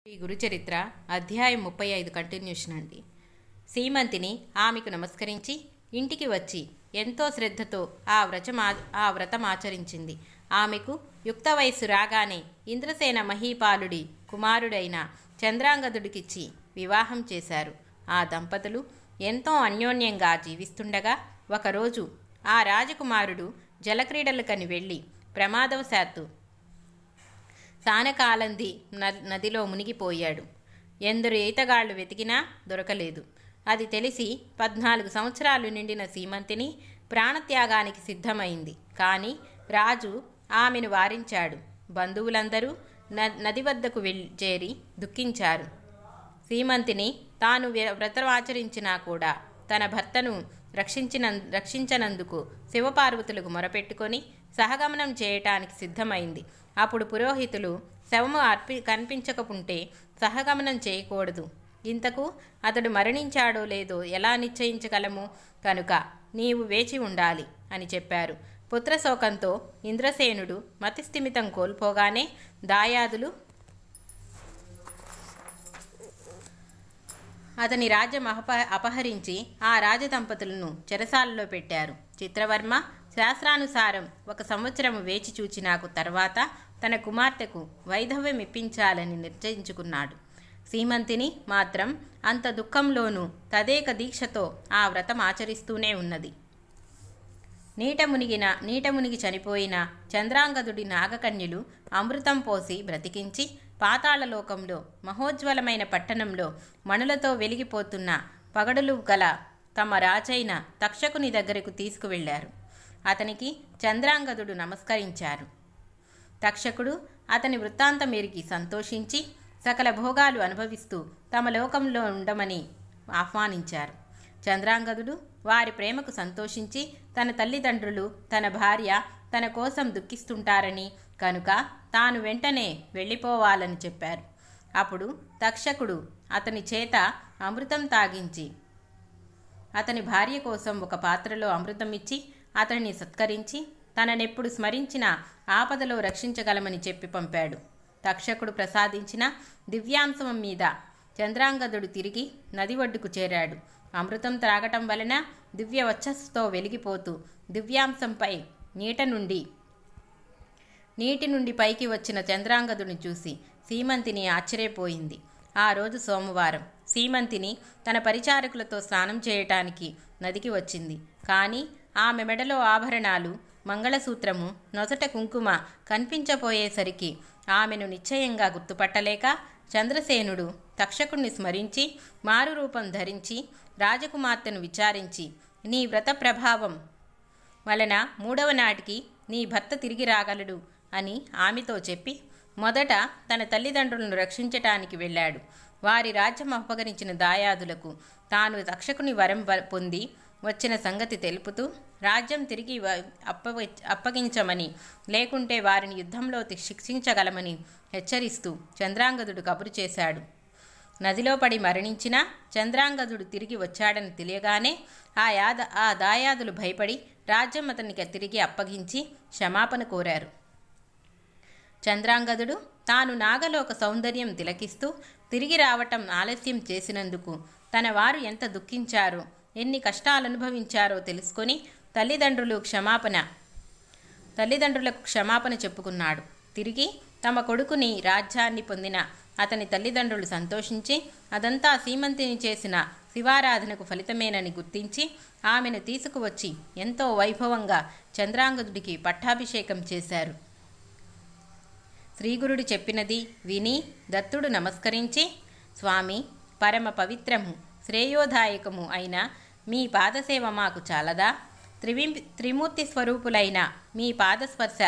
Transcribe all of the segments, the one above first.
ఈ గురుచరిత్ర అధ్యాయం 35 కంటిన్యూషన్ అండి. సీమంతిని ఆమెకు నమస్కరించి ఇంటికి వచ్చి ఎంతో శ్రద్ధతో ఆ వ్రతమాచరించింది. ఆమెకు యుక్త వయస్సు రాగానే ఇంద్రసేన మహీపాలుడి కుమారుడైన చంద్రాంగదుడికిచ్చి వివాహం చేశారు. ఆ దంపతులు ఎంతో అన్యోన్యంగా జీవిస్తుండగా ఒకరోజు ఆ రాజకుమారుడు జలక్రీడలకని వెళ్ళి ప్రమాదవశాత్తు సానకాలంది నదిలో మునిగిపోయాడు. ఎందరు ఈతగాళ్లు వెతికినా దొరకలేదు. అది తెలిసి 14 సంవత్సరాలు నిండిన సీమంతిని ప్రాణత్యాగానికి సిద్ధమైంది. కానీ రాజు ఆమెను వారించాడు. బంధువులందరూ నది వద్దకు చేరి దుఃఖించారు. సీమంతిని తాను వ్రతమాచరించినా కూడా తన భర్తను రక్షించనందుకు శివపార్వతులకు మొరపెట్టుకొని సహగమనం చేయటానికి సిద్ధమైంది. అప్పుడు పురోహితులు శవము కనిపించకుంటే సహగమనం చేయకూడదు, ఇంతకు అతడు మరణించాడో లేదో ఎలా నిశ్చయించగలము, కనుక నీవు వేచి ఉండాలి అని చెప్పారు. పుత్రశోకంతో ఇంద్రసేనుడు మతిస్థిమితం కోల్పోగానే దాయాదులు అతని రాజ్యం అపహరించి ఆ రాజదంపతులను చెరసాలలో పెట్టారు. చిత్రవర్మ శాస్త్రానుసారం 1 సంవత్సరం వేచి చూచినాకు తర్వాత తన కుమార్తెకు వైధవ్యం ఇప్పించాలని నిశ్చయించుకున్నాడు. సీమంతిని మాత్రం అంత దుఃఖంలోనూ తదేక దీక్షతో ఆ వ్రతం ఆచరిస్తూనే ఉన్నది. నీట మునిగి చనిపోయిన చంద్రాంగదుడి నాగకన్యలు అమృతం పోసి బ్రతికించి పాతాళలోకంలో మహోజ్వలమైన పట్టణంలో మణులతో వెలిగిపోతున్న పగడులు గల తమ రాజైన తక్షకుని దగ్గరకు తీసుకువెళ్లారు. అతనికి చంద్రాంగదుడు నమస్కరించారు. తక్షకుడు అతని వృత్తాంతం ఎరిగి సంతోషించి సకల భోగాలు అనుభవిస్తూ తమ లోకంలో ఉండమని ఆహ్వానించారు. చంద్రాంగదుడు వారి ప్రేమకు సంతోషించి తన తల్లిదండ్రులు తన భార్య తన కోసం దుఃఖిస్తుంటారని కనుక తాను వెంటనే వెళ్ళిపోవాలని చెప్పారు. అప్పుడు తక్షకుడు అతని చేత అమృతం తాగించి అతని భార్య కోసం ఒక పాత్రలో అమృతం ఇచ్చి అతనిని సత్కరించి తననెప్పుడు స్మరించిన ఆపదలో రక్షించగలమని చెప్పి పంపాడు. తక్షకుడు ప్రసాదించిన దివ్యాంశం మీద చంద్రాంగదుడు తిరిగి నది ఒడ్డుకు చేరాడు. అమృతం త్రాగటం వలన దివ్య వచ్చస్సుతో వెలిగిపోతూ దివ్యాంశంపై నీటి నుండి పైకి వచ్చిన చంద్రాంగదుని చూసి సీమంతిని ఆశ్చర్యపోయింది. ఆ రోజు సోమవారం. సీమంతిని తన పరిచారకులతో స్నానం చేయటానికి నదికి వచ్చింది. కానీ ఆమె మెడలో ఆభరణాలు, మంగళసూత్రము, నొసట కుంకుమ కనిపించపోయేసరికి ఆమెను నిశ్చయంగా గుర్తుపట్టలేక చంద్రసేనుడు తక్షకుణ్ణి స్మరించి మారు రూపం ధరించి రాజకుమార్తెను విచారించి నీ వ్రత ప్రభావం వలన 3వ నాటికి నీ భర్త తిరిగి రాగలడు అని ఆమెతో చెప్పి మొదట తన తల్లిదండ్రులను రక్షించటానికి వెళ్ళాడు. వారి రాజ్యం అపహరించిన దాయాదులకు తాను తక్షకుని వరం పొంది వచ్చిన సంగతి తెలుపుతూ రాజ్యం తిరిగి అప్పగించమని, లేకుంటే వారిని యుద్ధంలో శిక్షించగలమని హెచ్చరిస్తూ చంద్రాంగదుడు కబురు చేశాడు. నదిలో పడి మరణించిన చంద్రాంగదుడు తిరిగి వచ్చాడని తెలియగానే ఆ దాయాదులు భయపడి రాజ్యం అతనికి తిరిగి అప్పగించి క్షమాపణ కోరారు. చంద్రాంగదుడు తాను నాగలోక సౌందర్యం తిలకిస్తూ తిరిగి రావటం ఆలస్యం చేసినందుకు తన వారు ఎంత దుఃఖించారో, ఎన్ని కష్టాలనుభవించారో తెలుసుకొని తల్లిదండ్రులకు క్షమాపణ చెప్పుకున్నాడు. తిరిగి తమ కొడుకుని రాజ్యాన్ని పొందిన అతని తల్లిదండ్రులు సంతోషించి అదంతా సీమంతిని చేసిన శివారాధనకు ఫలితమేనని గుర్తించి ఆమెను తీసుకువచ్చి ఎంతో వైభవంగా చంద్రాంగదుడికి పట్టాభిషేకం చేశారు. శ్రీగురుడు చెప్పినది విని దత్తుడు నమస్కరించి, స్వామి, పరమ పవిత్రము శ్రేయోదాయకము అయిన మీ పాదసేవ మాకు చాలదా? త్రిమూర్తి స్వరూపులైన మీ పాదస్పర్శ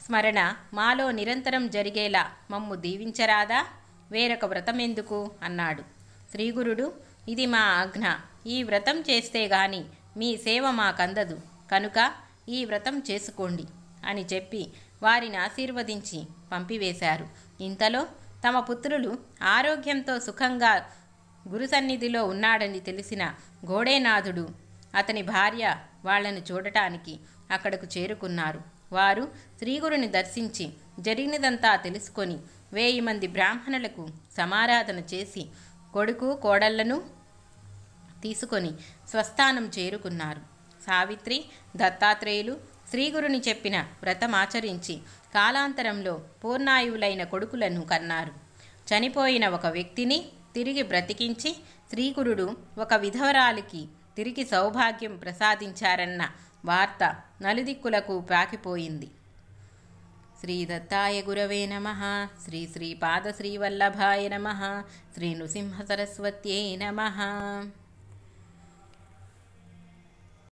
స్మరణ మాలో నిరంతరం జరిగేలా మమ్ము దీవించరాదా? వేరొక వ్రతం ఎందుకు అన్నాడు. శ్రీగురుడు, ఇది మా ఆజ్ఞ. ఈ వ్రతం చేస్తే గాని మీ సేవ మాకందదు, కనుక ఈ వ్రతం చేసుకోండి అని చెప్పి వారిని ఆశీర్వదించి పంపివేశారు. ఇంతలో తమ పుత్రులు ఆరోగ్యంతో సుఖంగా గురు సన్నిధిలో ఉన్నాడని తెలిసిన గోడేనాథుడు అతని భార్య వాళ్లను చూడటానికి అక్కడకు చేరుకున్నారు. వారు శ్రీగురుని దర్శించి జరిగినదంతా తెలుసుకొని 1000 మంది బ్రాహ్మణులకు సమారాధన చేసి కొడుకు కోడళ్లను తీసుకొని స్వస్థానం చేరుకున్నారు. సావిత్రి, దత్తాత్రేయులు శ్రీగురుని చెప్పిన వ్రతమాచరించి కాలాంతరంలో పూర్ణాయువులైన కొడుకులను కన్నారు. చనిపోయిన ఒక వ్యక్తిని తిరిగి బ్రతికించి శ్రీగురుడు ఒక విధవరాలికి తిరిగి సౌభాగ్యం ప్రసాదించారన్న వార్త నలుదిక్కులకు పాకిపోయింది. శ్రీ దత్తాయ గురవే నమః. శ్రీ శ్రీపాద శ్రీవల్లభాయ నమః. శ్రీ నృసింహ సరస్వత్యై నమః.